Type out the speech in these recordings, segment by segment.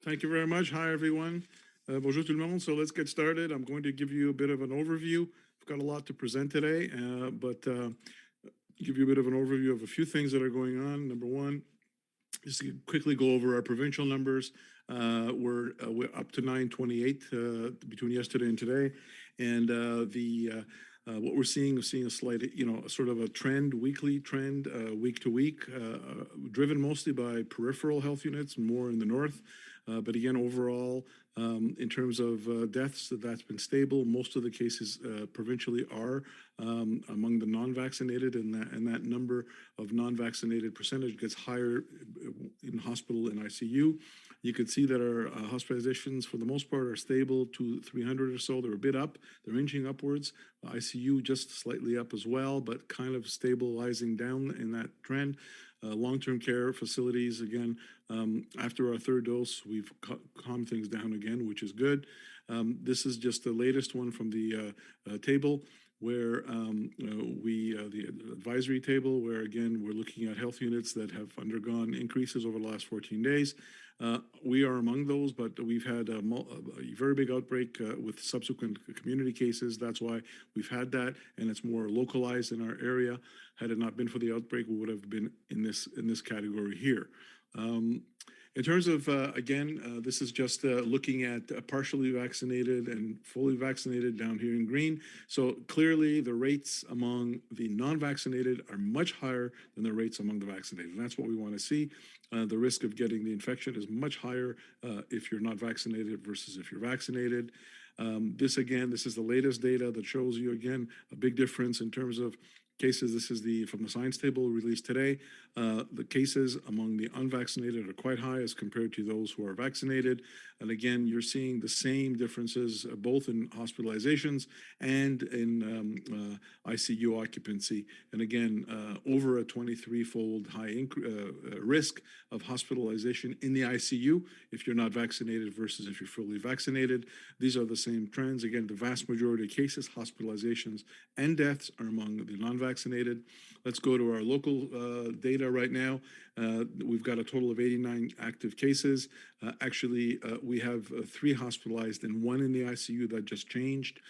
Thank you very much. Hi, everyone. Bonjour tout le monde. So let's get started. I'm going to give you a bit of an overview. I've got a lot to present today, but give you a bit of an overview of a few things that are going on. Number one, just to quickly go over our provincial numbers. We're up to 928 between yesterday and today, and what we're seeing a slight, sort of a trend, weekly trend, week to week, driven mostly by peripheral health units, more in the north. But again, overall, in terms of deaths, that's been stable. Most of the cases provincially are among the non-vaccinated, and that number of non-vaccinated percentage gets higher in hospital and ICU. You can see that our hospitalizations, for the most part, are stable to 300 or so. They're a bit up. They're inching upwards. ICU just slightly up as well, but kind of stabilizing down in that trend. Long-term care facilities, again, after our third dose, we've calmed things down again, which is good. This is just the latest one from the table where the advisory table, where again, we're looking at health units that have undergone increases over the last 14 days. We are among those, but we've had a very big outbreak with subsequent community cases. That's why we've had that, and it's more localized in our area. Had it not been for the outbreak, we would have been in this category here. In terms of, again, this is just looking at partially vaccinated and fully vaccinated down here in green. So clearly the rates among the non-vaccinated are much higher than the rates among the vaccinated. And that's what we want to see. The risk of getting the infection is much higher if you're not vaccinated versus if you're vaccinated. This is the latest data that shows you, again, a big difference in terms of cases. This is from the science table released today. The cases among the unvaccinated are quite high as compared to those who are vaccinated. And again, you're seeing the same differences both in hospitalizations and in ICU occupancy. And again, over a 23-fold high risk of hospitalization in the ICU if you're not vaccinated versus if you're fully vaccinated. These are the same trends. Again, the vast majority of cases, hospitalizations, and deaths are among the non-vaccinated. Let's go to our local data right now. We've got a total of 89 active cases. We have 3 hospitalized and 1 in the ICU. That just changed.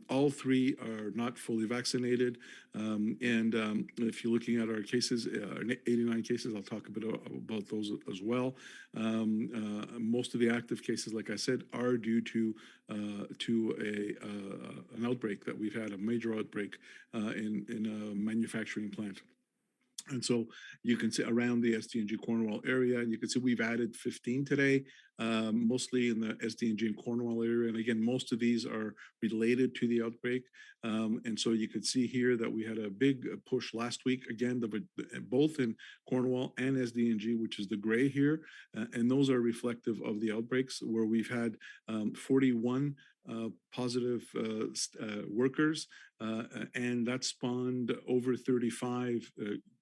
All 3 are not fully vaccinated. If you're looking at our cases, 89 cases, I'll talk a bit about those as well. Most of the active cases, like I said, are due to an outbreak that we've had, a major outbreak in a manufacturing plant. And so you can see around the SDNG Cornwall area, and you can see we've added 15 today, mostly in the SDNG and Cornwall area. And again, most of these are related to the outbreak. And so you can see here that we had a big push last week, again, both in Cornwall and SDNG, which is the gray here. And those are reflective of the outbreaks where we've had 41 positive workers, and that spawned over 35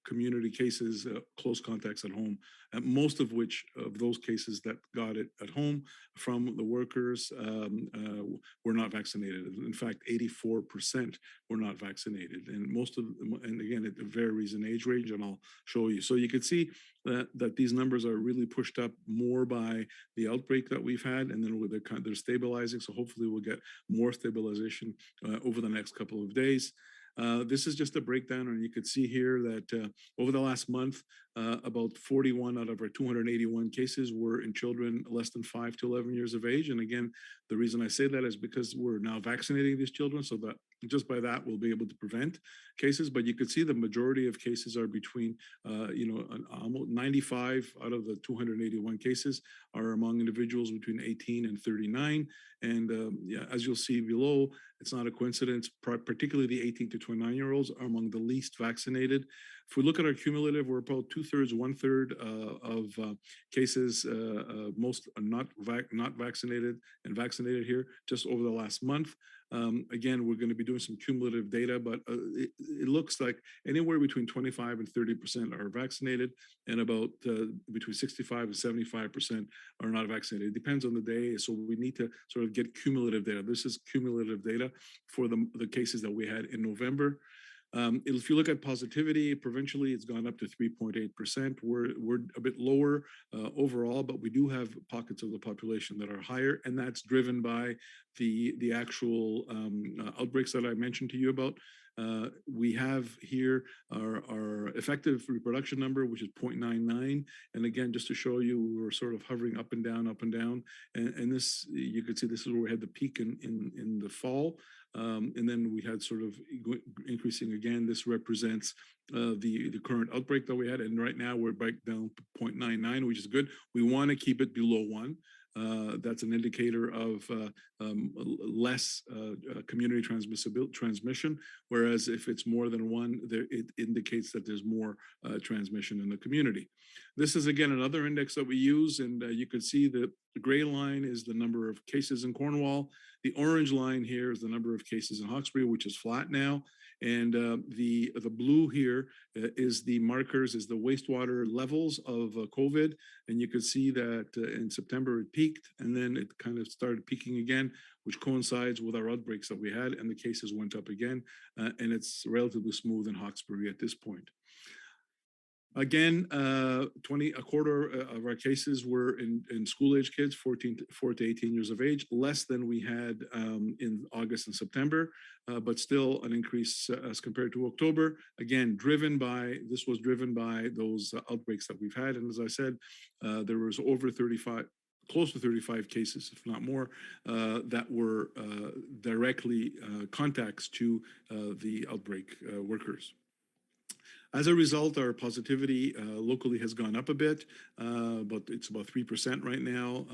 community cases, close contacts at home, most of which of those cases that got it at home from the workers were not vaccinated. In fact, 84% were not vaccinated, and and again, it varies in age range, and I'll show you. So you can see that these numbers are really pushed up more by the outbreak that we've had, and then they're stabilizing. So hopefully we'll get more stabilization over the next couple of days. This is just a breakdown, and you can see here that over the last month, about 41 out of our 281 cases were in children less than 5 to 11 years of age. And again, the reason I say that is because we're now vaccinating these children, so that just by that we'll be able to prevent cases. But you can see the majority of cases are between, almost 95 out of the 281 cases are among individuals between 18 and 39. And as you'll see below, it's not a coincidence, particularly the 18 to 29-year-olds are among the least vaccinated. If we look at our cumulative, we're about 2/3, 1/3 of cases, most are not vaccinated and vaccinated here just over the last month. Again, we're going to be doing some cumulative data, but it looks like anywhere between 25 and 30% are vaccinated, and about between 65 and 75% are not vaccinated. It depends on the day, so we need to sort of get cumulative data. This is cumulative data for the cases that we had in November. If you look at positivity, provincially, it's gone up to 3.8%. We're a bit lower overall, but we do have pockets of the population that are higher, and that's driven by the actual outbreaks that I mentioned to you about. We have here our effective reproduction number, which is 0.99. And again, just to show you, we were sort of hovering up and down, up and down. And this, you could see this is where we had the peak in the fall. And then we had sort of increasing again. This represents the current outbreak that we had. And right now we're back down to 0.99, which is good. We want to keep it below 1. That's an indicator of less community transmission, whereas if it's more than 1, it indicates that there's more transmission in the community. This is, again, another index that we use, and you can see that the gray line is the number of cases in Cornwall. The orange line here is the number of cases in Hawkesbury, which is flat now. And the blue here is the markers, is the wastewater levels of COVID. And you can see that in September it peaked, and then it kind of started peaking again, which coincides with our outbreaks that we had, and the cases went up again. And it's relatively smooth in Hawkesbury at this point. Again, a quarter of our cases were in school-age kids, 4 to 18 years of age, less than we had in August and September, but still an increase as compared to October. Again, this was driven by those outbreaks that we've had. And as I said, there was over 35, close to 35 cases, if not more, that were directly contacts to the outbreak workers. As a result, our positivity locally has gone up a bit, but it's about 3% right now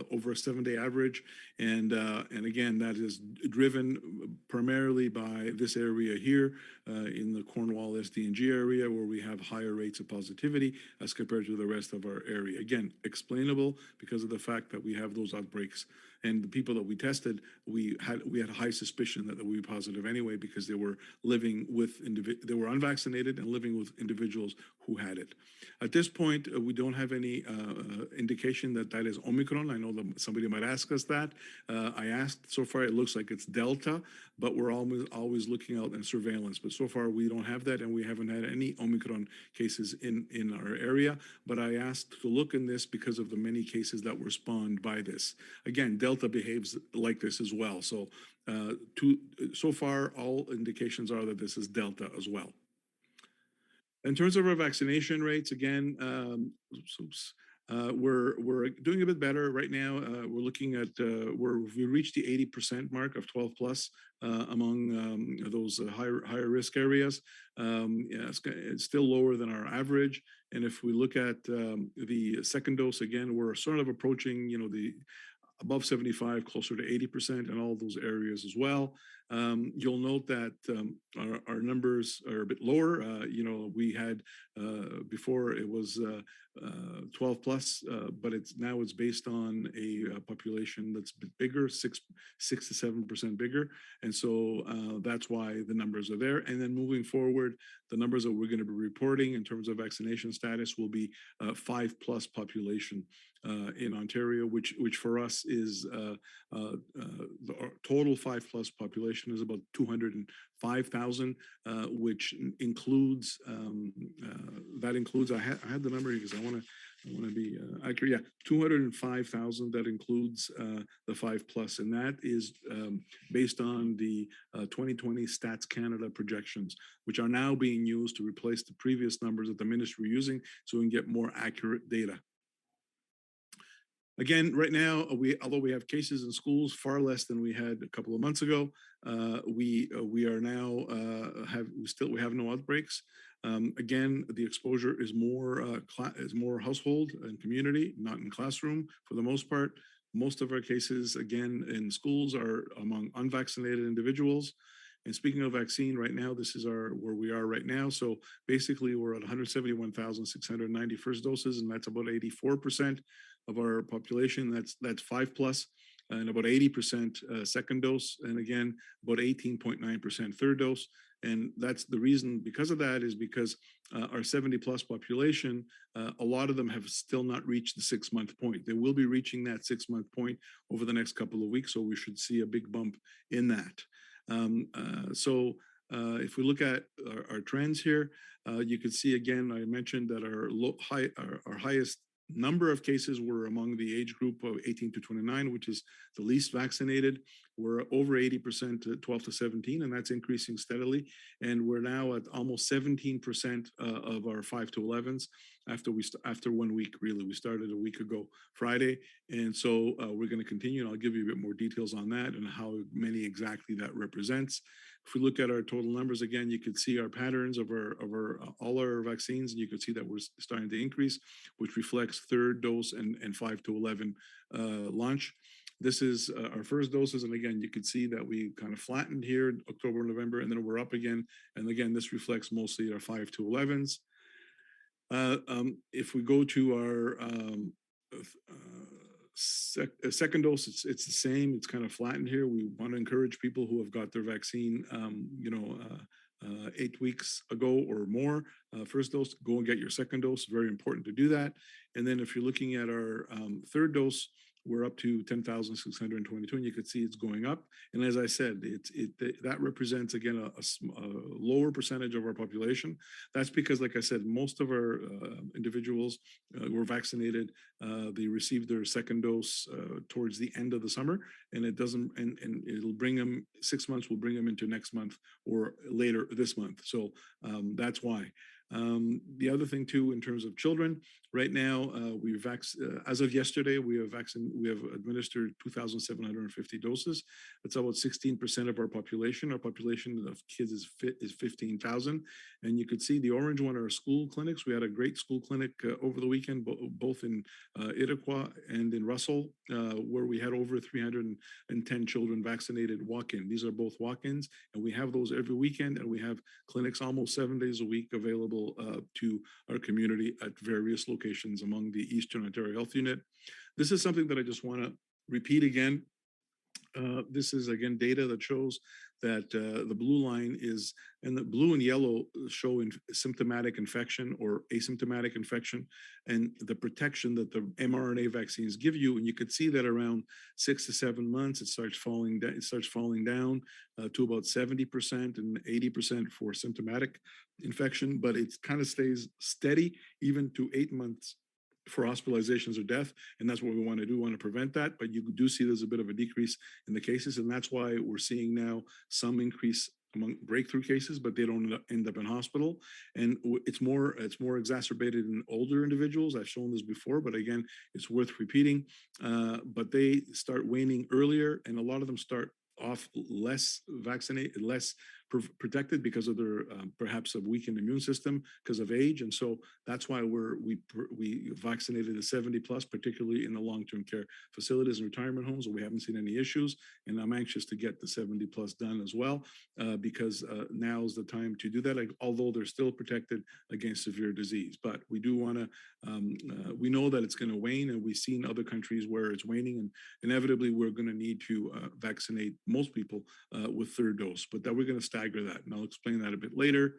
over a 7-day average. And again, that is driven primarily by this area here in the Cornwall SDNG area, where we have higher rates of positivity as compared to the rest of our area. Again, explainable because of the fact that we have those outbreaks. And the people that we tested, we had a high suspicion that they would be positive anyway, because they were living with they were unvaccinated and living with individuals who had it. At this point, we don't have any indication that that is Omicron. I know that somebody might ask us that. I asked. So far, it looks like it's Delta, but we're always looking out in surveillance. But so far, we don't have that, and we haven't had any Omicron cases in our area. But I asked to look in this because of the many cases that were spawned by this. Again, Delta behaves like this as well. So so far, all indications are that this is Delta as well. In terms of our vaccination rates, again, we're doing a bit better right now. We're looking at we reached the 80% mark of 12 plus among those higher risk areas. Yeah, it's still lower than our average. And if we look at the second dose, again, we're sort of approaching, the above 75, closer to 80% in all those areas as well. You'll note that our numbers are a bit lower. We had before it was 12 plus, but now it's based on a population that's a bit bigger, 6 to 7% bigger. And so that's why the numbers are there. And then moving forward, the numbers that we're going to be reporting in terms of vaccination status will be 5 plus population in Ontario, which for us is the total 5 plus population is about 205,000, which includes that includes I had the number because I want to be accurate. Yeah, 205,000. That includes the 5 plus, and that is based on the 2020 Stats Canada projections, which are now being used to replace the previous numbers that the ministry were using, so we can get more accurate data. Again, right now, although we have cases in schools far less than we had a couple of months ago, we are now we have no outbreaks. Again, the exposure is more household and community, not in classroom for the most part. Most of our cases, again, in schools are among unvaccinated individuals. And speaking of vaccine, right now, this is where we are right now. So basically, we're at 171,690 first doses, and that's about 84% of our population. That's 5 plus, and about 80% second dose, and again, about 18.9% third dose. And that's the reason, because of that, is because our 70 plus population, a lot of them have still not reached the 6-month point. They will be reaching that 6-month point over the next couple of weeks, so we should see a big bump in that. So If we look at our trends here, you can see again, I mentioned that our highest number of cases were among the age group of 18 to 29, which is the least vaccinated. We're over 80% to 12 to 17, and that's increasing steadily. And we're now at almost 17% of our 5 to 11s after 1 week, really. We started a week ago Friday. And so we're going to continue, and I'll give you a bit more details on that and how many exactly that represents. If we look at our total numbers again, you can see our patterns of all our vaccines, and you can see that we're starting to increase, which reflects third dose and 5 to 11 launch. This is our first doses, and again, you can see that we kind of flattened here in October, November, and then we're up again. And again, this reflects mostly our 5 to 11s. If we go to our second dose, it's the same. It's kind of flattened here. We want to encourage people who have got their vaccine, 8 weeks ago or more, first dose, go and get your second dose. Very important to do that. And then if you're looking at our third dose, we're up to 10,622, and you can see it's going up. And as I said, that represents, again, a lower percentage of our population. That's because, like I said, most of our individuals were vaccinated. They received their second dose towards the end of the summer, and it'll bring them, 6 months will bring them into next month or later this month. So that's why. The other thing too, in terms of children, right now as of yesterday, we have administered 2,750 doses. That's about 16% of our population. Our population of kids is 15,000, and you could see the orange one are school clinics. We had a great school clinic over the weekend, both in Iroquois and in Russell, where we had over 310 children vaccinated walk-in. These are both walk-ins, and we have those every weekend, and we have clinics almost 7 days a week available to our community at various locations among the Eastern Ontario Health Unit. This is something that I just want to repeat again. This is, again, data that shows that the blue line is, and the blue and yellow show symptomatic infection or asymptomatic infection, and the protection that the mRNA vaccines give you. And you could see that around 6 to 7 months, it starts falling down to about 70% and 80% for symptomatic infection, but it kind of stays steady even to 8 months for hospitalizations or death. And that's what we want to do. We want to prevent that. But you do see there's a bit of a decrease in the cases. And that's why we're seeing now some increase among breakthrough cases, but they don't end up in hospital. And it's more exacerbated in older individuals. I've shown this before, but again, it's worth repeating. But they start waning earlier, and a lot of them start off less vaccinated, less protected because of their perhaps a weakened immune system because of age. And so that's why we vaccinated the 70 plus, particularly in the long-term care facilities and retirement homes, where we haven't seen any issues. And I'm anxious to get the 70 plus done as well, because now is the time to do that, although they're still protected against severe disease. But we do want to, we know that it's going to wane, and we've seen other countries where it's waning, and inevitably we're going to need to vaccinate most people with third dose, but that we're going to stagger that, and I'll explain that a bit later.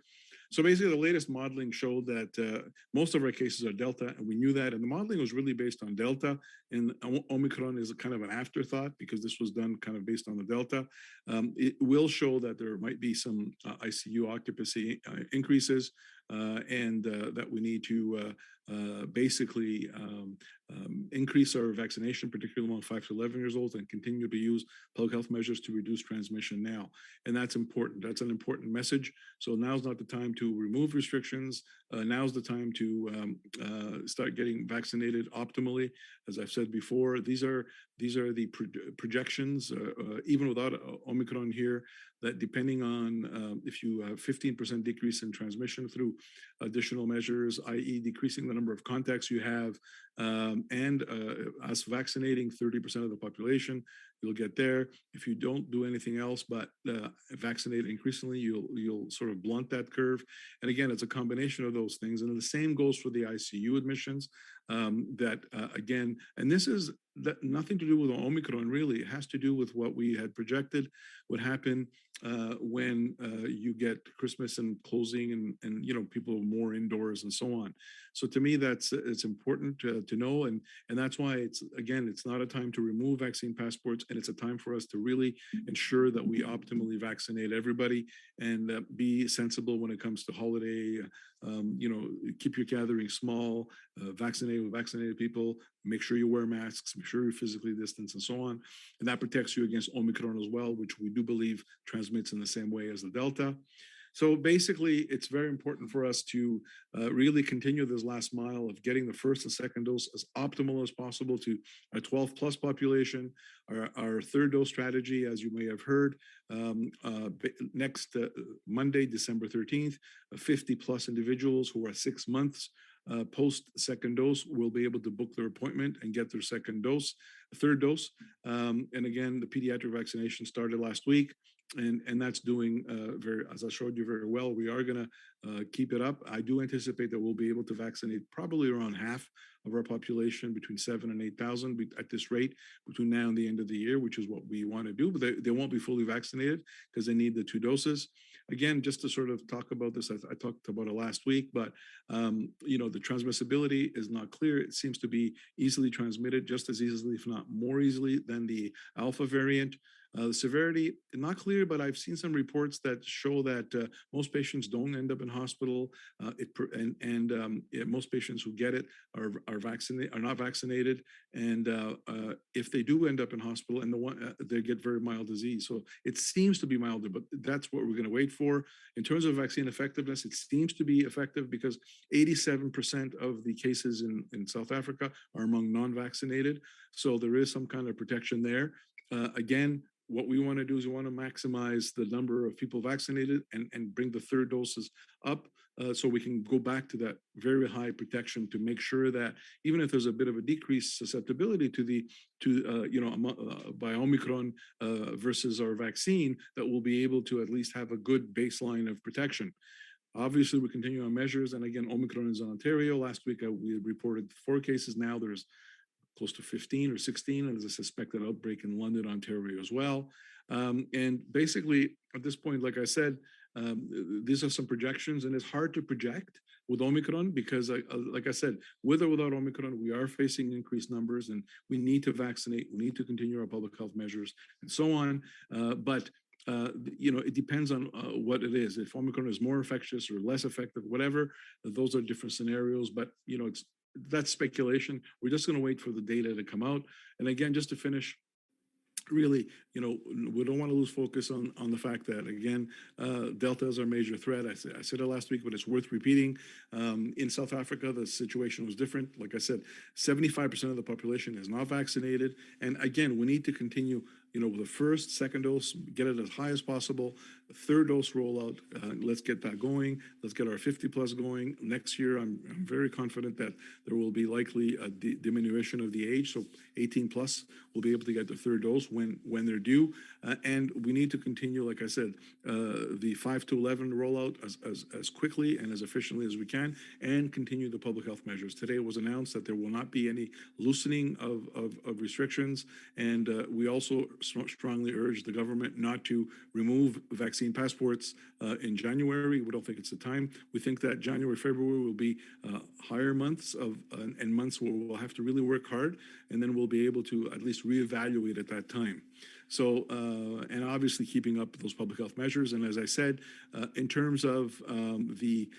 So basically, the latest modeling showed that most of our cases are Delta, and we knew that. And the modeling was really based on Delta, and Omicron is a kind of an afterthought because this was done kind of based on the Delta. It will show that there might be some ICU occupancy increases, and that we need to basically increase our vaccination, particularly among 5 to 11 years old, and continue to use public health measures to reduce transmission now. And that's important. That's an important message. So now's not the time to remove restrictions. Now's the time to start getting vaccinated optimally. As I've said before, these are the projections, even without Omicron here, that depending on if you have 15% decrease in transmission through additional measures, i.e. decreasing the number of contacts you have, and us vaccinating 30% of the population, you'll get there. If you don't do anything else but vaccinate increasingly, you'll sort of blunt that curve. And again, it's a combination of those things. And the same goes for the ICU admissions. Again, and this is nothing to do with Omicron, really. It has to do with what we had projected would happen when you get Christmas and closing and people more indoors and so on. So to me, it's important to know, and that's why it's not a time to remove vaccine passports, and it's a time for us to really ensure that we optimally vaccinate everybody and be sensible when it comes to holiday. Keep your gathering small, vaccinate with vaccinated people, make sure you wear masks, make sure you're physically distanced, and so on. And that protects you against Omicron as well, which we do believe transmits in the same way as the Delta. So basically, it's very important for us to really continue this last mile of getting the first and second dose as optimal as possible to a 12 plus population. Our third dose strategy, as you may have heard, next Monday, December 13th, 50 plus individuals who are 6 months post second dose will be able to book their appointment and get their third dose. And again, the pediatric vaccination started last week. And that's doing as I showed you very well. We are going to keep it up. I do anticipate that we'll be able to vaccinate probably around half of our population, between 7 and 8,000 at this rate between now and the end of the year, which is what we want to do. But they won't be fully vaccinated because they need the 2 doses. Again, just to sort of talk about this, I talked about it last week, but the transmissibility is not clear. It seems to be easily transmitted, just as easily, if not more easily, than the Alpha variant. The severity, not clear, but I've seen some reports that show that most patients don't end up in hospital, most patients who get it are not vaccinated, and if they do end up in hospital, they get very mild disease. So it seems to be milder, but that's what we're going to wait for. In terms of vaccine effectiveness, it seems to be effective because 87% of the cases in South Africa are among non-vaccinated. So there is some kind of protection there. Again, what we want to do is we want to maximize the number of people vaccinated and bring the third doses up so we can go back to that very high protection to make sure that even if there's a bit of a decreased susceptibility by Omicron versus our vaccine, that we'll be able to at least have a good baseline of protection. Obviously, we continue our measures. And again, Omicron is in Ontario. Last week, we reported 4 cases. Now there's close to 15 or 16, and there's a suspected outbreak in London, Ontario as well. And basically, at this point, like I said, these are some projections, and it's hard to project with Omicron because, like I said, with or without Omicron, we are facing increased numbers, and we need to vaccinate, we need to continue our public health measures, and so on. But it depends on what it is. If Omicron is more infectious or less effective, whatever, those are different scenarios. But that's speculation. We're just going to wait for the data to come out. And again, just to finish, really, we don't want to lose focus on the fact that, again, Delta is our major threat. I said it last week, but it's worth repeating. In South Africa, the situation was different. Like I said, 75% of the population is not vaccinated. And again, we need to continue, with the first, second dose, get it as high as possible. The third dose rollout, let's get that going. Let's get our 50 plus going. Next year, I'm very confident that there will be likely a diminution of the age. So 18 plus will be able to get the third dose when they're due. And we need to continue, like I said, the 5 to 11 rollout as quickly and as efficiently as we can, and continue the public health measures. Today it was announced that there will not be any loosening of restrictions. And we also strongly urge the government not to remove vaccine passports in January. We don't think it's the time. We think that January, February will be higher months and months where we'll have to really work hard, and then we'll be able to at least reevaluate at that time. So, and obviously keeping up those public health measures. And as I said, in terms of the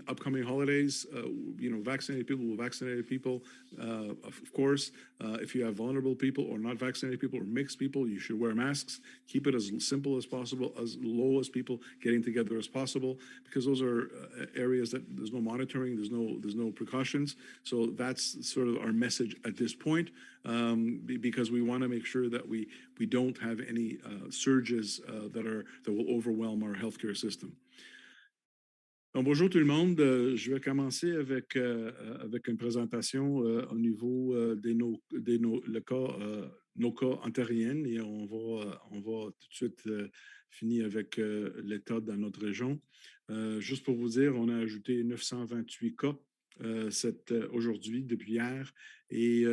upcoming holidays, vaccinated people will vaccinate people. Of course, if you have vulnerable people or not vaccinated people or mixed people, you should wear masks. Keep it as simple as possible, as low as people getting together as possible, because those are areas that there's no monitoring, there's no precautions. So that's sort of our message at this point, because we want to make sure that we don't have any surges that will overwhelm our healthcare system. Donc, bonjour tout le monde. Je vais commencer avec une présentation au niveau nos cas ontariens, et on va tout de suite finir avec l'état dans notre région. Juste pour vous dire, on a ajouté 928 cas aujourd'hui, depuis hier, et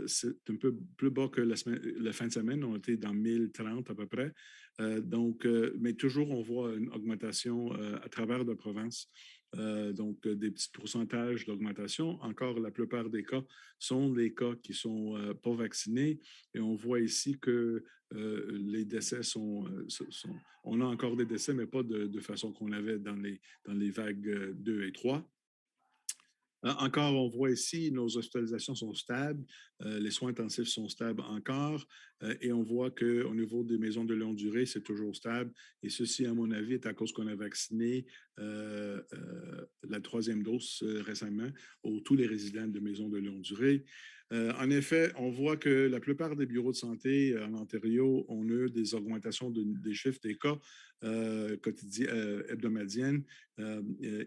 c'est un peu plus bas que la fin de semaine. On était dans 1030 à peu près. Mais toujours, on voit une augmentation à travers la province. Donc, des petits pourcentages d'augmentation. Encore, la plupart des cas sont les cas qui ne sont pas vaccinés. Et on voit ici que les décès sont. On a encore des décès, mais pas de façon qu'on avait dans les vagues 2 et 3. Encore, on voit ici, nos hospitalisations sont stables, les soins intensifs sont stables encore, et on voit qu'au niveau des maisons de longue durée, c'est toujours stable. Et ceci, à mon avis, est à cause qu'on a vacciné la troisième dose récemment tous les résidents de maisons de longue durée. En effet, on voit que la plupart des bureaux de santé en Ontario ont eu des augmentations des chiffres des cas hebdomadiennes,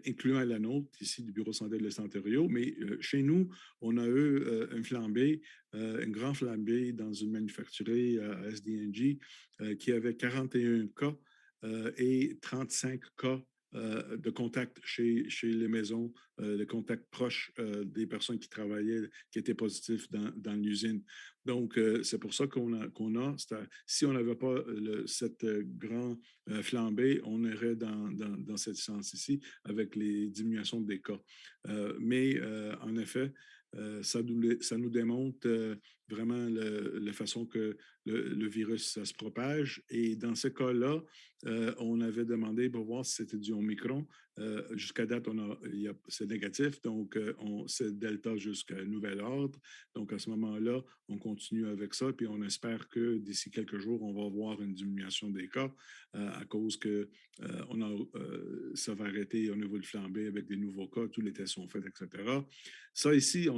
incluant la nôtre, ici du Bureau de santé de l'Est Ontario. Mais chez nous, on a eu une flambée, une grande flambée dans une manufacturier à SDNG qui avait 41 cas et 35 cas de contact chez les maisons, de contact proche des personnes qui travaillaient, qui étaient positifs dans l'usine. Donc, c'est pour ça si on n'avait pas cette grande flambée, on irait dans ce sens ici avec les diminutions des cas. Mais en effet, ça nous démontre vraiment la façon que le virus ça se propage. Et dans ce cas-là, on avait demandé pour voir si c'était du Omicron. Jusqu'à date, c'est négatif, donc c'est Delta jusqu'à nouvel ordre. Donc à ce moment-là, on continue avec ça, puis on espère que d'ici quelques jours, on va voir une diminution des cas à cause que ça va arrêter au niveau de flambée avec des nouveaux cas, tous les tests sont faits, etc. Ça ici,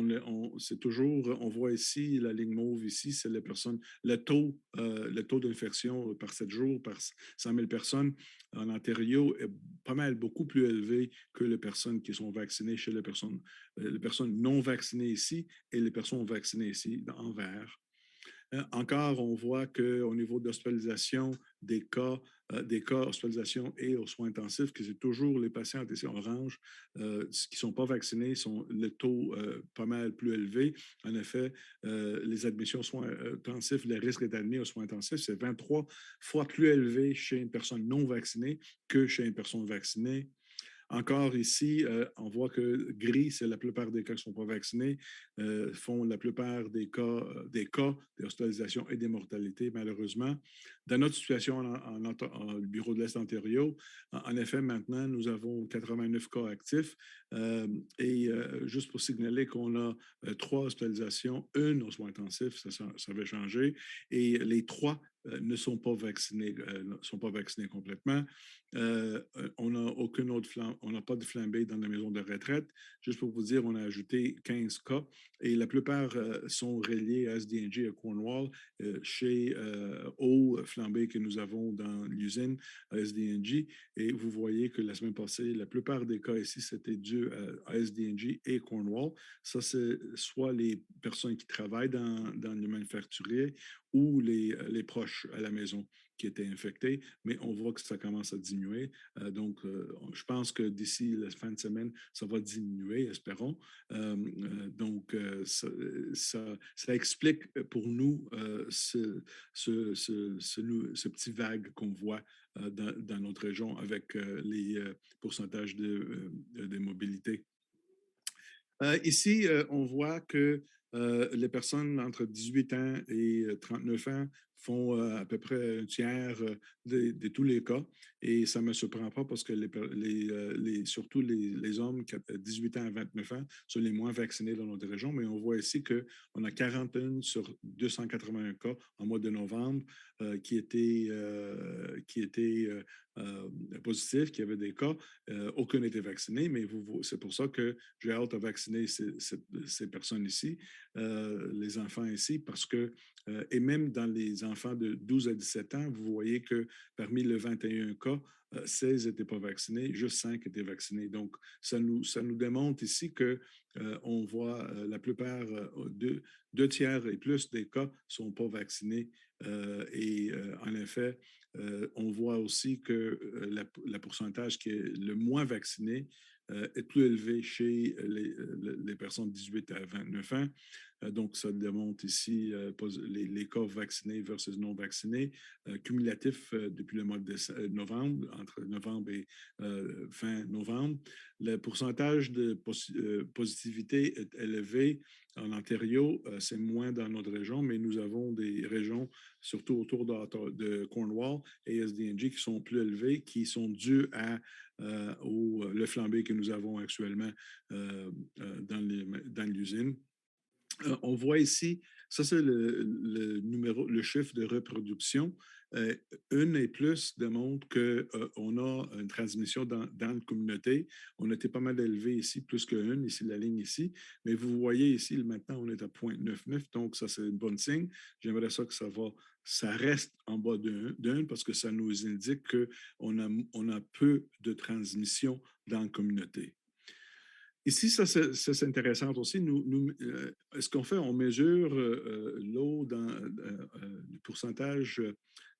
c'est toujours, on voit ici la ligne mauve ici, c'est les personnes, le taux d'infection par 7 jours, par 100 000 personnes en Ontario est pas mal beaucoup plus élevé que les personnes qui sont vaccinées chez les personnes non vaccinées ici et les personnes vaccinées ici en vert. Encore, on voit qu'au niveau d'hospitalisation, des cas hospitalisation et aux soins intensifs, que c'est toujours les patients ici orange qui ne sont pas vaccinés, sont le taux pas mal plus élevé. En effet, les admissions aux soins intensifs, le risque d'admis aux soins intensifs, c'est 23 fois plus élevé chez une personne non vaccinée que chez une personne vaccinée. Encore ici, on voit que gris, c'est la plupart des cas qui ne sont pas vaccinés, font la plupart des hospitalisations et des mortalités, malheureusement. Dans notre situation en bureau de l'Est Ontario, en effet, maintenant, nous avons 89 cas actifs. Juste pour signaler qu'on a 3 hospitalisations, une aux soins intensifs, ça avait changé, et les 3 ne sont pas vaccinés complètement. On n'a aucune autre on n'a pas de flambée dans la maison de retraite. Juste pour vous dire, on a ajouté 15 cas et la plupart sont reliés à SDNG à Cornwall, aux flambées que nous avons dans l'usine à SDNG. Et vous voyez que la semaine passée, la plupart des cas ici, c'était dû à SDNG et Cornwall. Ça, c'est soit les personnes qui travaillent dans le manufacturier ou les proches à la maison qui étaient infectés, mais on voit que ça commence à diminuer. Je pense que d'ici la fin de semaine, ça va diminuer, espérons. Ça explique pour nous ce petit vague qu'on voit dans notre région avec les pourcentages de mobilité. Ici, on voit que les personnes entre 18 ans et 39 ans font à peu près un tiers de tous les cas. Et ça ne me surprend pas parce que surtout les hommes 18 ans à 29 ans sont les moins vaccinés dans notre région. Mais on voit ici qu'on a 41 sur 281 cas en mois de novembre qui étaient positifs, qui avaient des cas. Aucun n'était vacciné, mais c'est pour ça que j'ai hâte de vacciner ces personnes ici, les enfants ici, parce que, et même dans les enfants de 12 à 17 ans, vous voyez que parmi les 21 cas, 16 n'étaient pas vaccinés, juste 5 étaient vaccinés. Donc, ça nous démontre ici que on voit la plupart, 2 tiers et plus des cas ne sont pas vaccinés. En effet, on voit aussi que le pourcentage qui est le moins vacciné est plus élevé chez les personnes de 18 à 29 ans. Donc, ça démontre ici les cas vaccinés versus non vaccinés, cumulatifs depuis le mois de novembre, entre novembre et fin novembre. Le pourcentage de positivité est élevé en Ontario, c'est moins dans notre région, mais nous avons des régions, surtout autour de Cornwall et SDNG, qui sont plus élevées, qui sont dues à le flambé que nous avons actuellement dans l'usine. On voit ici, ça c'est le chiffre de reproduction. Une et plus démontre qu'on a une transmission dans la communauté. On était pas mal élevé ici, plus qu'une, ici la ligne ici. Mais vous voyez ici, maintenant, on est à 0,99, donc ça c'est un bon signe. J'aimerais ça que ça reste en bas d'un parce que ça nous indique qu'on a peu de transmission dans la communauté. Ici, ça c'est intéressant aussi. Ce qu'on fait, on mesure l'eau dans le pourcentage,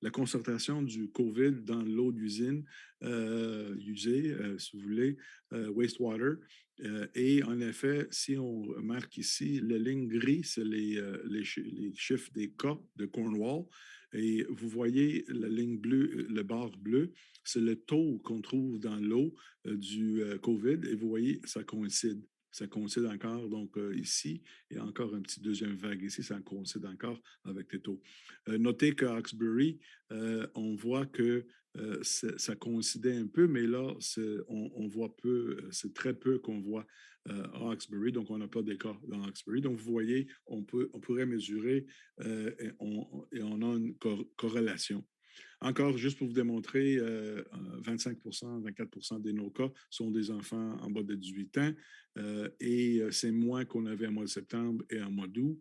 la concentration du COVID dans l'eau d'usine usée, si vous voulez, wastewater. Et en effet, si on remarque ici, la ligne grise, c'est les chiffres des cas de Cornwall. Et vous voyez la ligne bleue, le bar bleu, c'est le taux qu'on trouve dans l'eau du COVID. Et vous voyez, ça coïncide. Ça coïncide encore, donc ici, il y a encore une petite deuxième vague ici, ça coïncide encore avec les taux. Notez qu'à Hawkesbury, on voit que ça coïncidait un peu, mais là, on voit peu, c'est très peu qu'on voit à Hawkesbury, donc on n'a pas d'écart dans Hawkesbury. Donc, vous voyez, on pourrait mesurer et on a une corrélation. Encore, juste pour vous démontrer, 25 24 de nos cas sont des enfants en bas de 18 ans et c'est moins qu'on avait en mois de septembre et en mois d'août.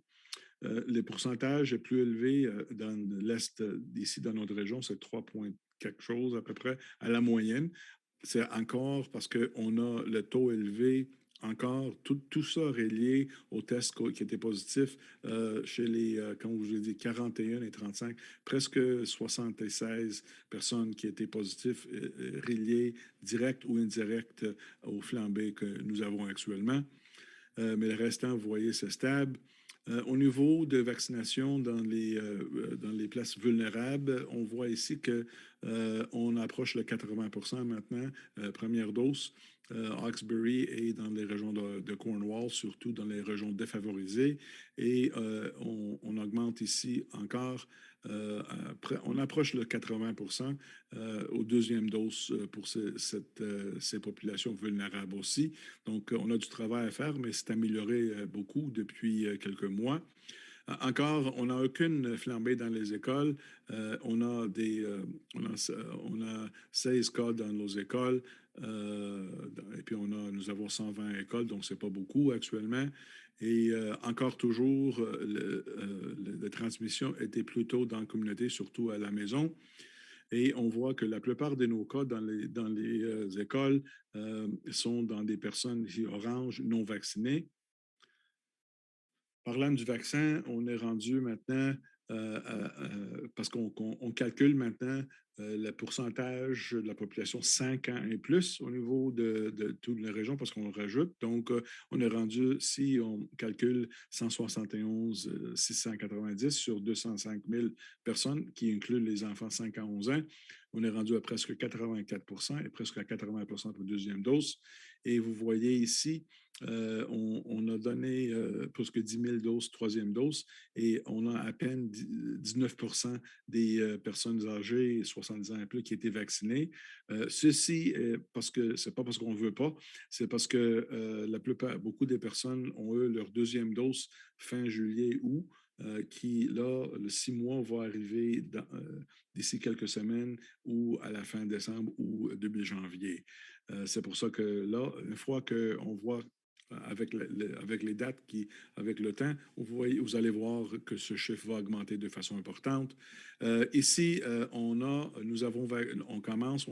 Les pourcentages est plus élevé dans l'Est d'ici, dans notre région, c'est 3 points quelque chose à peu près à la moyenne. C'est encore parce qu'on a le taux élevé. Encore, tout ça relié aux tests qui étaient positifs chez comme je vous ai dit, 41 et 35, presque 76 personnes qui étaient positives, reliées direct ou indirect au flambé que nous avons actuellement. Mais le restant, vous voyez, c'est stable. Au niveau de vaccination dans les places vulnérables, on voit ici qu'on approche le 80 maintenant, première dose. Hawkesbury et dans les régions de Cornwall, surtout dans les régions défavorisées. Et on augmente ici encore. On approche le 80 aux deuxième dose pour ces populations vulnérables aussi. Donc, on a du travail à faire, mais c'est amélioré beaucoup depuis quelques mois. Encore, on n'a aucune flambée dans les écoles. On a 16 cas dans nos écoles. Et puis, nous avons 120 écoles, donc ce n'est pas beaucoup actuellement. Et encore toujours, la transmission était plutôt dans la communauté, surtout à la maison. Et on voit que la plupart de nos cas dans les écoles sont dans des personnes ici orange non vaccinées. Parlant du vaccin, on est rendu maintenant, parce qu'on calcule maintenant le pourcentage de la population 5 ans et plus au niveau de toutes les régions, parce qu'on le rajoute. Donc, on est rendu, si on calcule 171 690 sur 205 000 personnes, qui incluent les enfants 5 à 11 ans, on est rendu à presque 84 et presque à 80 pour deuxième dose. Et vous voyez ici, on a donné presque 10 000 doses, troisième dose, et on a à peine 19 des personnes âgées, 70 ans et plus, qui étaient vaccinées. Ceci, parce que c'est pas parce qu'on ne veut pas, c'est parce que beaucoup des personnes ont eu leur deuxième dose fin juillet, août, qui, là, le 6 mois va arriver d'ici quelques semaines ou à la fin décembre ou début janvier. C'est pour ça que là, une fois qu'on voit avec les dates, avec le temps, vous allez voir que ce chiffre va augmenter de façon importante. Ici, on commence,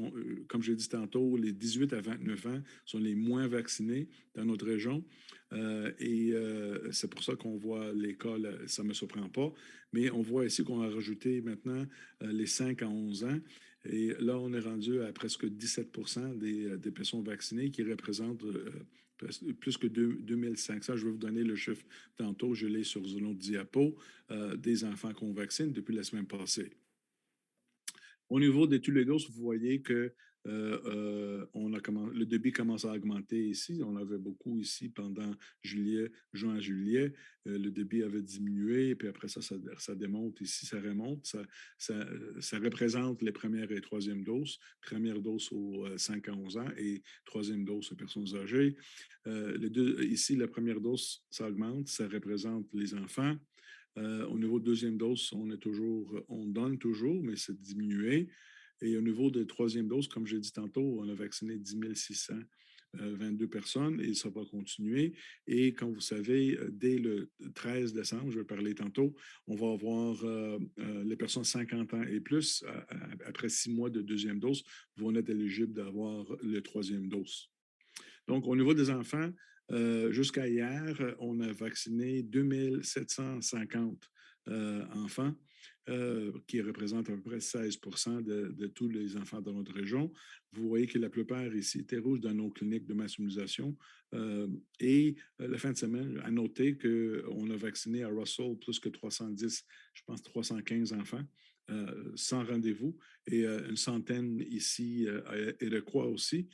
comme j'ai dit tantôt, les 18 à 29 ans sont les moins vaccinés dans notre région. Et c'est pour ça qu'on voit les cas, ça ne me surprend pas. Mais on voit ici qu'on a rajouté maintenant les 5 à 11 ans. Et là, on est rendu à presque 17 des personnes vaccinées qui représentent plus que 2500. Je vais vous donner le chiffre tantôt, je l'ai sur une autre diapo, des enfants qu'on vaccine depuis la semaine passée. Au niveau des tous les doses, vous voyez que le débit commence à augmenter ici. On avait beaucoup ici pendant juillet, juin à juillet. Le débit avait diminué, puis après ça démonte ici, ça remonte. Ça représente les premières et troisièmes doses. Première dose aux 5 à 11 ans et troisième dose aux personnes âgées. Ici, la première dose, ça augmente, ça représente les enfants. Au niveau de deuxième dose, on donne toujours, mais c'est diminué. Et au niveau de troisième dose, comme j'ai dit tantôt, on a vacciné 10 622 personnes et ça va continuer. Et comme vous savez, dès le 13 décembre, je vais parler tantôt, on va avoir les personnes 50 ans et plus, après 6 mois de deuxième dose, vont être éligibles d'avoir le troisième dose. Donc, au niveau des enfants, jusqu'à hier, on a vacciné 2750 enfants, qui représentent à peu près 16 de tous les enfants dans notre région. Vous voyez que la plupart ici étaient rouges dans nos cliniques de maximisation. Et la fin de semaine, à noter qu'on a vacciné à Russell plus que 310, je pense 315 enfants. Sans rendez-vous et une centaine ici à Iroquois aussi.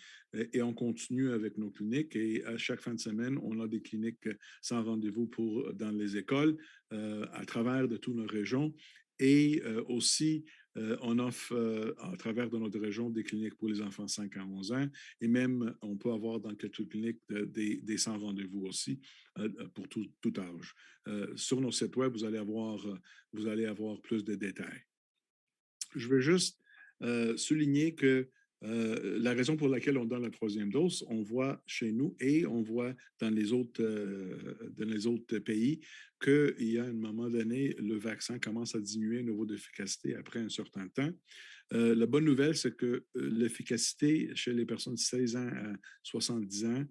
Et on continue avec nos cliniques et à chaque fin de semaine, on a des cliniques sans rendez-vous dans les écoles à travers de toutes nos régions. Et aussi, on offre à travers de notre région des cliniques pour les enfants 5 à 11 ans. Et même, on peut avoir dans quelques cliniques des sans rendez-vous aussi pour tout âge. Sur nos sites web, vous allez avoir plus de détails. Je veux juste souligner que la raison pour laquelle on donne la troisième dose, on voit chez nous et on voit dans les autres pays qu'il y a à un moment donné, le vaccin commence à diminuer au niveau d'efficacité après un certain temps. La bonne nouvelle, c'est que l'efficacité chez les personnes de 16 ans à 70 ans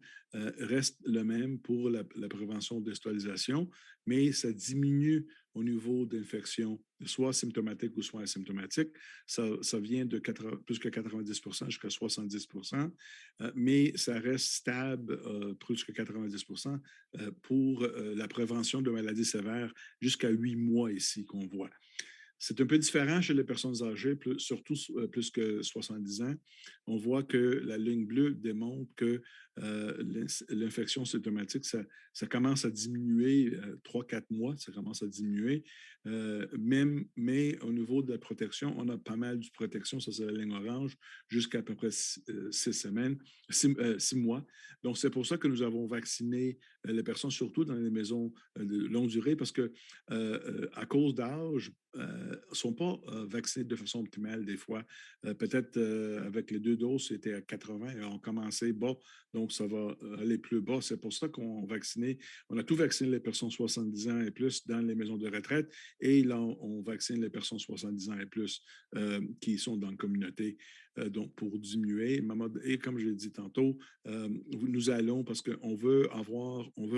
reste le même pour la prévention d'hospitalisation, mais ça diminue au niveau d'infection, soit symptomatique ou soit asymptomatique. Ça vient de plus que 90 jusqu'à 70 mais ça reste stable plus que 90 pour la prévention de maladies sévères jusqu'à 8 mois ici qu'on voit. C'est un peu différent chez les personnes âgées, surtout plus que 70 ans. On voit que la ligne bleue démontre que l'infection symptomatique, ça commence à diminuer 3-4 mois, ça commence à diminuer. Mais au niveau de la protection, on a pas mal de protection, ça c'est la ligne orange, jusqu'à à peu près 6 mois. Donc c'est pour ça que nous avons vacciné les personnes, surtout dans les maisons de longue durée, parce que à cause d'âge, ne sont pas vaccinés de façon optimale des fois. Peut-être avec les 2 doses, c'était à 80 et on commençait bas, donc ça va aller plus bas. C'est pour ça qu'on a tout vacciné les personnes 70 ans et plus dans les maisons de retraite et là, on vaccine les personnes 70 ans et plus qui sont dans la communauté. Donc, pour diminuer. Et comme je l'ai dit tantôt, nous allons, parce qu'on on veut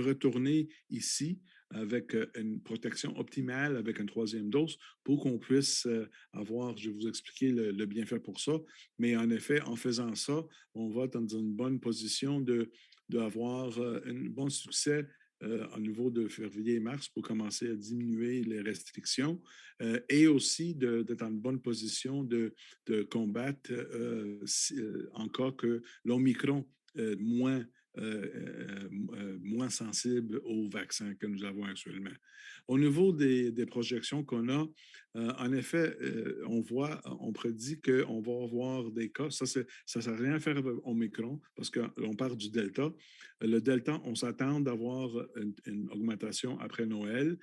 retourner ici avec une protection optimale, avec une troisième dose, pour qu'on puisse avoir, je vais vous expliquer le bienfait pour ça, mais en effet, en faisant ça, on va dans une bonne position d'avoir un bon succès au niveau de février et mars pour commencer à diminuer les restrictions et aussi d'être en bonne position de combattre en cas que l'Omicron moins sensible aux vaccins que nous avons actuellement. Au niveau des projections qu'on a, en effet, on prédit qu'on va avoir des cas. Ça ne sert à rien à faire avec Omicron parce qu'on part du Delta. Le Delta, on s'attend d'avoir une augmentation après Noël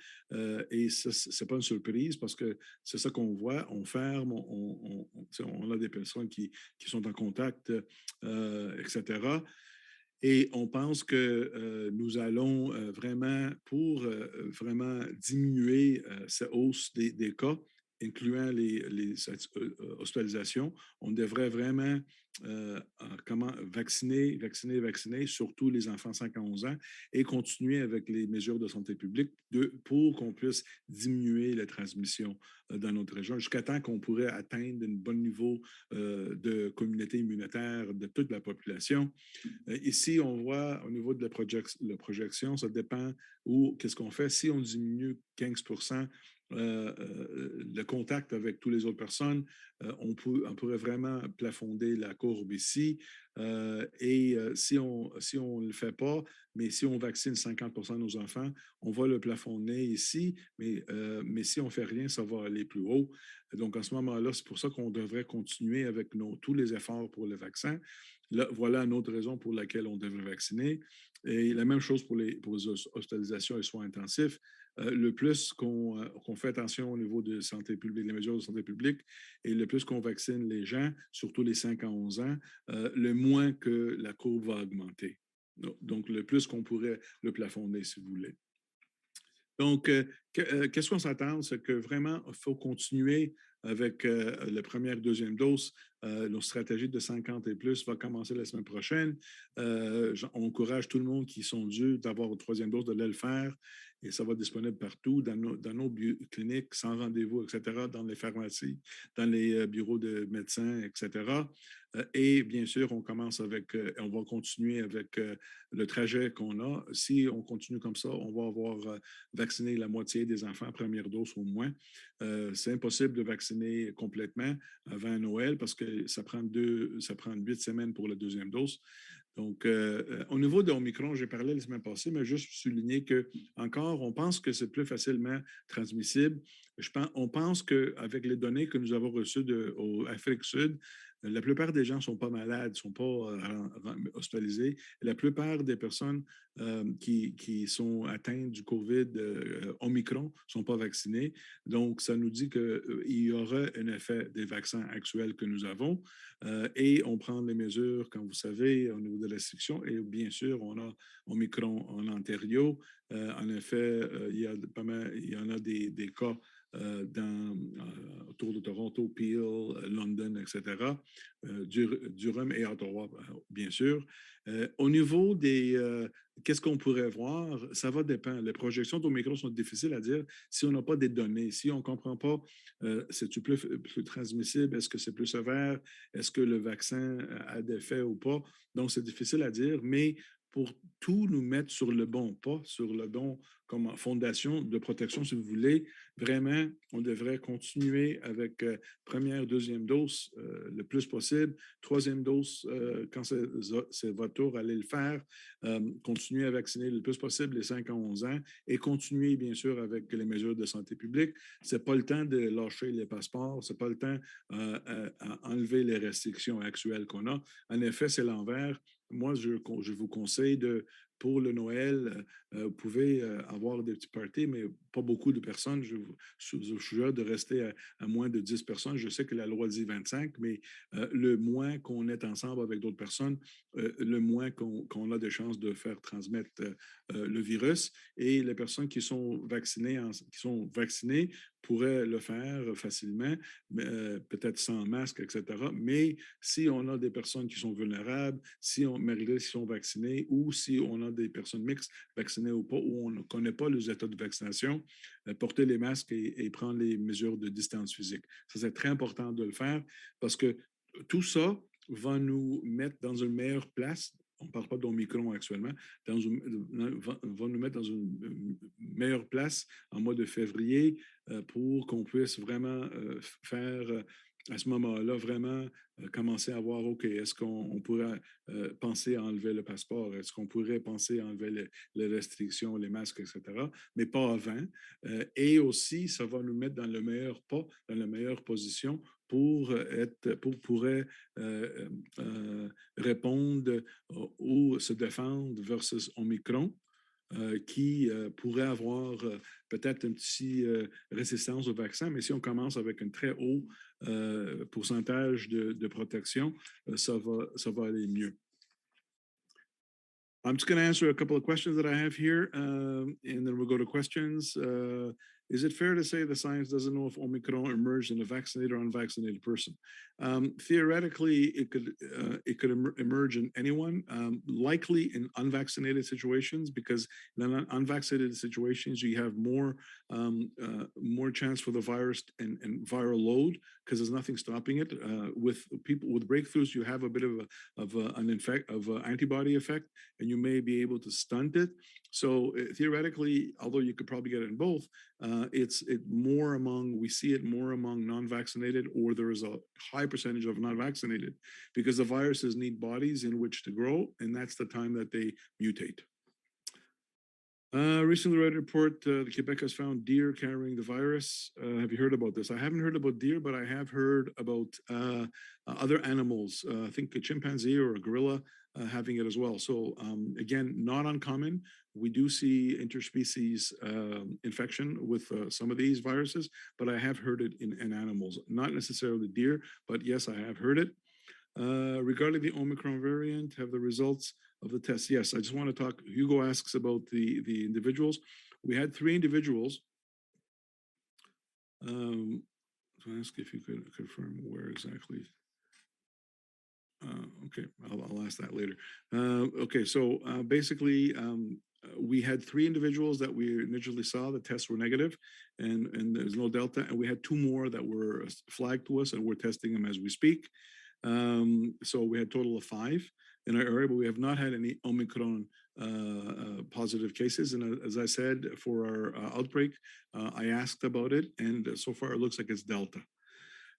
et ce n'est pas une surprise parce que c'est ça qu'on voit. On ferme, on a des personnes qui sont en contact, etc. Et on pense que nous allons pour vraiment diminuer cette hausse des cas, incluant les hospitalisations, on devrait vraiment comment vacciner, surtout les enfants 5 à 11 ans, et continuer avec les mesures de santé publique pour qu'on puisse diminuer la transmission dans notre région, jusqu'à temps qu'on pourrait atteindre un bon niveau de communauté immunitaire de toute la population. Ici, on voit au niveau de la projection, ça dépend où, qu'est-ce qu'on fait. Si on diminue 15 le contact avec toutes les autres personnes, on pourrait vraiment plafonner la courbe ici. Si on ne le fait pas, mais si on vaccine 50 de nos enfants, on va le plafonner ici, mais si on ne fait rien, ça va aller plus haut. Donc, à ce moment-là, c'est pour ça qu'on devrait continuer avec tous les efforts pour le vaccin. Là, voilà une autre raison pour laquelle on devrait vacciner. Et la même chose pour les hospitalisations et soins intensifs. Le plus qu'on fait attention au niveau de santé publique, les mesures de santé publique, et le plus qu'on vaccine les gens, surtout les 5 à 11 ans, le moins que la courbe va augmenter. Donc, le plus qu'on pourrait le plafonner, si vous voulez. Donc, qu'est-ce qu'on s'attend? C'est que vraiment, il faut continuer avec la première, deuxième dose. Nos stratégies de 50 et plus va commencer la semaine prochaine. On encourage tout le monde qui sont dus d'avoir une troisième dose de le faire. Et ça va être disponible partout, dans nos cliniques, sans rendez-vous, etc., dans les pharmacies, dans les bureaux de médecins, etc. Et bien sûr, on va continuer avec le trajet qu'on a. Si on continue comme ça, on va avoir vacciné la moitié des enfants à première dose au moins. C'est impossible de vacciner complètement avant Noël parce que ça prend 8 semaines pour la deuxième dose. Donc, au niveau de Omicron, j'ai parlé la semaine passée, mais juste souligner que encore, on pense que c'est plus facilement transmissible. On pense qu'avec les données que nous avons reçues au Afrique Sud, la plupart des gens ne sont pas malades, ne sont pas hospitalisés. La plupart des personnes qui sont atteintes du COVID Omicron ne sont pas vaccinées. Donc, ça nous dit qu'il y aura un effet des vaccins actuels que nous avons et on prend les mesures, comme vous savez, au niveau de la restriction. Et bien sûr, on a Omicron en Ontario. En effet, il y en a des cas autour de Toronto, Peel, London, etc., Durham et Ottawa, bien sûr. Au niveau qu'est-ce qu'on pourrait voir, ça va dépendre. Les projections d'Omicron sont difficiles à dire si on n'a pas des données, si on ne comprend pas, c'est-tu plus transmissible, est-ce que c'est plus sévère, est-ce que le vaccin a des effets ou pas. Donc, c'est difficile à dire, mais pour tout nous mettre sur le bon pas, sur le bon comme fondation de protection, si vous voulez, vraiment, on devrait continuer avec première, deuxième dose le plus possible. Troisième dose, quand c'est votre tour, allez le faire. Continuer à vacciner le plus possible les 5 à 11 ans et continuer, bien sûr, avec les mesures de santé publique. Ce n'est pas le temps de lâcher les passeports, ce n'est pas le temps d'enlever les restrictions actuelles qu'on a. En effet, c'est l'envers. Moi, je vous conseille pour le Noël, vous pouvez avoir des petits parties, mais pas beaucoup de personnes. Je suggère de rester à moins de 10 personnes. Je sais que la loi dit 25, mais le moins qu'on est ensemble avec d'autres personnes, le moins qu'on a de chances de faire transmettre le virus. Et les personnes qui sont vaccinées pourraient le faire facilement, peut-être sans masque, etc. Mais si on a des personnes qui sont vulnérables, malgré s'ils sont vaccinés ou si on a des personnes mixtes, vaccinées ou pas, où on ne connaît pas les états de vaccination, porter les masques et prendre les mesures de distance physique. Ça, c'est très important de le faire parce que tout ça va nous mettre dans une meilleure place. On ne parle pas d'Omicron actuellement, va nous mettre dans une meilleure place en mois de février pour qu'on puisse vraiment faire à ce moment-là, vraiment commencer à voir, OK, est-ce qu'on pourrait penser à enlever le passeport? Est-ce qu'on pourrait penser à enlever les restrictions, les masques, etc., mais pas avant. Et aussi, ça va nous mettre dans le meilleur pas, dans la meilleure position pour répondre ou se défendre versus Omicron. Qui pourrait avoir peut-être une petite résistance au vaccin, mais si on commence avec un très haut pourcentage de protection, ça va aller mieux. I'm just going to answer a couple of questions that I have here, and then we'll go to questions. Is it fair to say the science doesn't know if Omicron emerged in a vaccinated or unvaccinated person? Theoretically, it could emerge in anyone, likely in unvaccinated situations, because in unvaccinated situations you have more chance for the virus and viral load, because there's nothing stopping it. With people with breakthroughs, you have a bit of an antibody effect, and you may be able to stunt it. So theoretically, although you could probably get it in both, we see it more among non-vaccinated, or there is a high percentage of non-vaccinated, because the viruses need bodies in which to grow, and that's the time that they mutate. Recently read a report, the Quebec has found deer carrying the virus. Have you heard about this? I haven't heard about deer, but I have heard about other animals. I think a chimpanzee or a gorilla having it as well. So again, not uncommon. We do see interspecies infection with some of these viruses, but I have heard it in animals, not necessarily deer, but yes, I have heard it. Regarding the Omicron variant, have the results of the test? Yes, I just want to talk. Hugo asks about the individuals. We had 3 individuals. To ask if you could confirm where exactly. Okay, I'll ask that later. Okay, so basically, we had 3 individuals that we initially saw. The tests were negative, and there's no Delta. And we had 2 more that were flagged to us, and we're testing them as we speak. So we had a total of 5 in our area, but we have not had any Omicron positive cases. And as I said, for our outbreak, I asked about it, and so far it looks like it's Delta.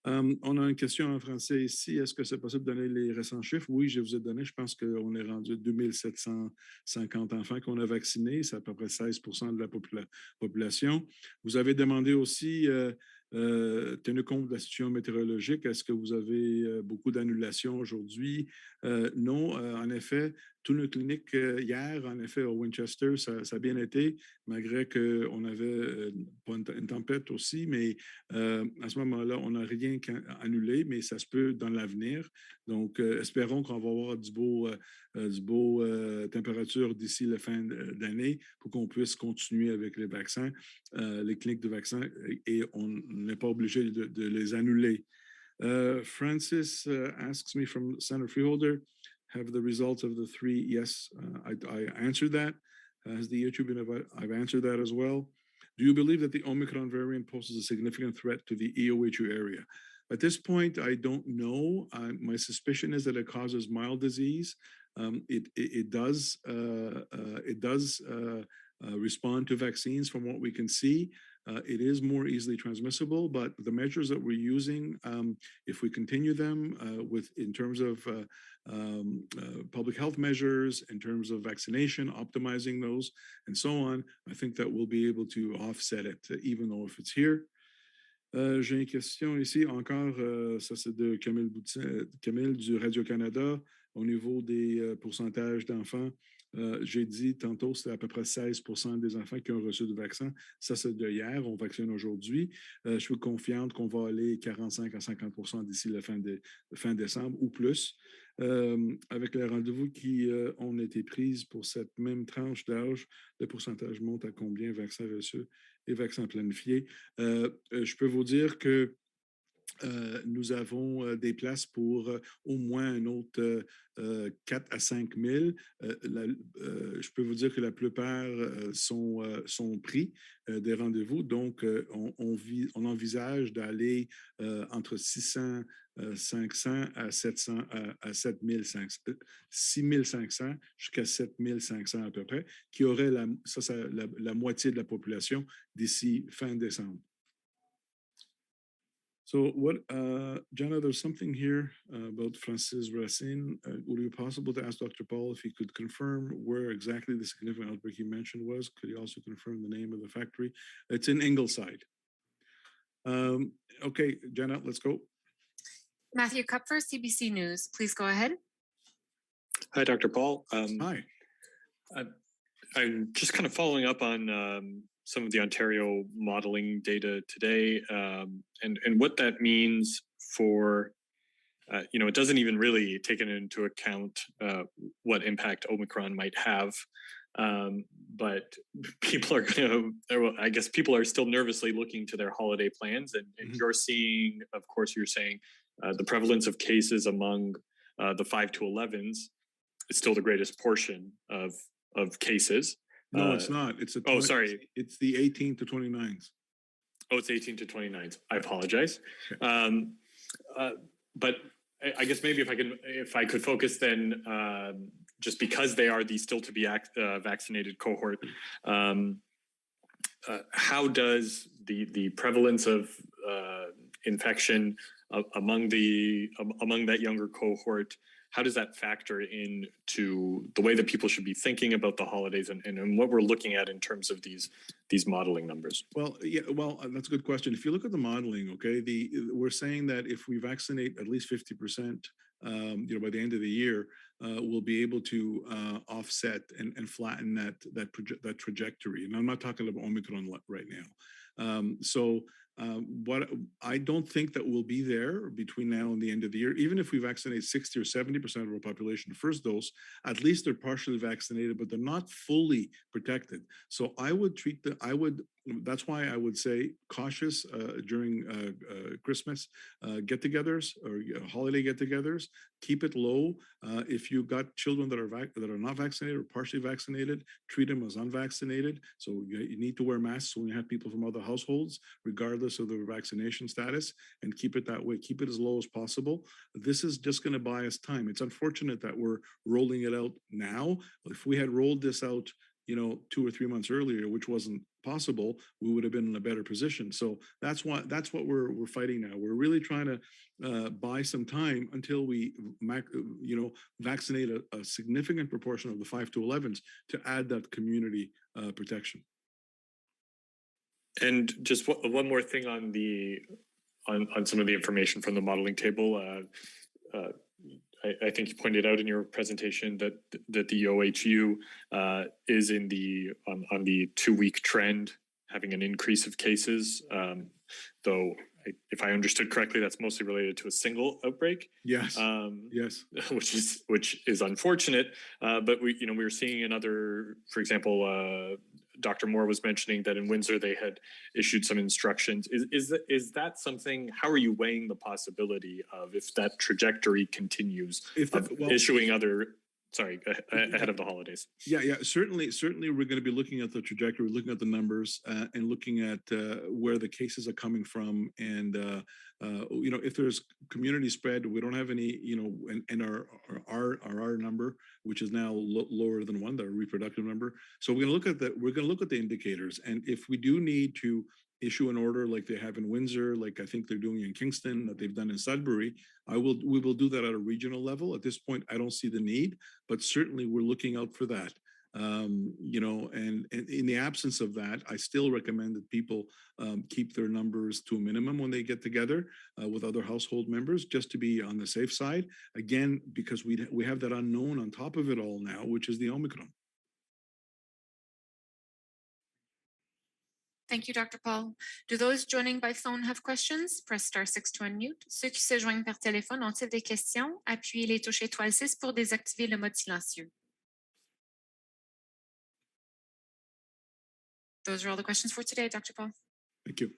On a une question en français ici. Est-ce que c'est possible de donner les récents chiffres? Oui, je vous ai donné. Je pense qu'on est rendu 2750 enfants qu'on a vaccinés. C'est à peu près 16% de la population. Vous avez demandé aussi, tenu compte de la situation météorologique, est-ce que vous avez beaucoup d'annulations aujourd'hui? Non, en effet, toutes nos cliniques hier, en effet, au Winchester, ça a bien été, malgré qu'on avait une tempête aussi, mais à ce moment-là, on n'a rien annulé, mais ça se peut dans l'avenir. Donc, espérons qu'on va avoir du beau température d'ici la fin d'année pour qu'on puisse continuer avec les vaccins, les cliniques de vaccins, et on n'est pas obligé de les annuler. Francis asks me from Center Freeholder, have the results of the 3? Yes, I answered that. Has the EOHU been? I've answered that as well. Do you believe that the Omicron variant poses a significant threat to the EOHU area? At this point, I don't know. My suspicion is that it causes mild disease. It does respond to vaccines from what we can see. It is more easily transmissible, but the measures that we're using, if we continue them in terms of public health measures, in terms of vaccination, optimizing those, and so on, I think that we'll be able to offset it, even though if it's here. J'ai une question ici encore, ça c'est de Camille du Radio-Canada, au niveau des pourcentages d'enfants. J'ai dit tantôt, c'était à peu près 16% des enfants qui ont reçu le vaccin. Ça, c'est de hier, on vaccine aujourd'hui. Je suis confiante qu'on va aller 45 à 50% d'ici la fin décembre ou plus. Avec les rendez-vous qui ont été pris pour cette même tranche d'âge, le pourcentage monte à combien, vaccins reçus et vaccins planifiés? Je peux vous dire que nous avons des places pour au moins un autre 4 à 5 000. Je peux vous dire que la plupart sont pris des rendez-vous. Donc, on envisage d'aller entre 600, 500 à 700, à 6500 jusqu'à 7500 à peu près, qui aurait la moitié de la population d'ici fin décembre. So Jenna, there's something here about Francis Racine. Would it be possible to ask Dr. Paul if he could confirm where exactly the significant outbreak he mentioned was? Could he also confirm the name of the factory? It's in Ingleside. Okay, Jenna, let's go. Matthew Kupfer, CBC News. Please go ahead. Hi, Dr. Paul. Hi. I'm just kind of following up on some of the Ontario modeling data today, and what that means for, it doesn't even really take into account what impact Omicron might have But people are going to, I guess people are still nervously looking to their holiday plans. And you're seeing, of course, you're saying the prevalence of cases among the 5 to 11s is still the greatest portion of cases. No, it's not. It's sorry. It's the 18 to 29s. Oh, it's 18 to 29s. I apologize. Okay. But I guess maybe if I could focus then, just because they are the still to be vaccinated cohort, how does the prevalence of infection among that younger cohort, how does that factor into the way that people should be thinking about the holidays and what we're looking at in terms of these modeling numbers? Well, yeah, that's a good question. If you look at the modeling, okay, we're saying that if we vaccinate at least 50%, by the end of the year, we'll be able to offset and flatten that trajectory. And I'm not talking about Omicron right now. What I don't think that we'll be there between now and the end of the year. Even if we vaccinate 60 or 70% of our population the first dose, at least they're partially vaccinated, but they're not fully protected. So I would that's why I would say cautious during Christmas get-togethers or holiday get-togethers. Keep it low. If you've got children that are not vaccinated or partially vaccinated, treat them as unvaccinated. So you need to wear masks when you have people from other households, regardless of their vaccination status, and keep it that way. Keep it as low as possible. This is just going to buy us time. It's unfortunate that we're rolling it out now. If we had rolled this out 2 or 3 months earlier, which wasn't possible, we would have been in a better position. So that's what we're fighting now. We're really trying to buy some time until we vaccinate a significant proportion of the 5 to 11s to add that community protection. And just one more thing on some of the information from the modeling table. I think you pointed out in your presentation that the EOHU is on the 2-week trend, having an increase of cases. Though, if I understood correctly, that's mostly related to a single outbreak. Yes. Yes. Which is unfortunate. But we were seeing another, for example, Dr. Moore was mentioning that in Windsor they had issued some instructions. Is that something? How are you weighing the possibility of, if that trajectory continues, issuing other? Sorry, ahead of the holidays. Yeah. Certainly, we're going to be looking at the trajectory, looking at the numbers, and looking at where the cases are coming from, and if there's community spread, we don't have any, and our R number, which is now lower than 1, the reproductive number. So we're going to look at the indicators, and if we do need to issue an order like they have in Windsor, like I think they're doing in Kingston, that they've done in Sudbury, we will do that at a regional level. At this point, I don't see the need, but certainly we're looking out for that. And in the absence of that, I still recommend that people keep their numbers to a minimum when they get together with other household members, just to be on the safe side. Again, because we have that unknown on top of it all now, which is the Omicron. Thank you, Dr. Paul. Do those joining by phone have questions? Press *6 to unmute. Ceux qui se joignent par téléphone ont-ils des questions? Appuyez les touches étoile 6 pour désactiver le mode silencieux. Those are all the questions for today, Dr. Paul. Thank you.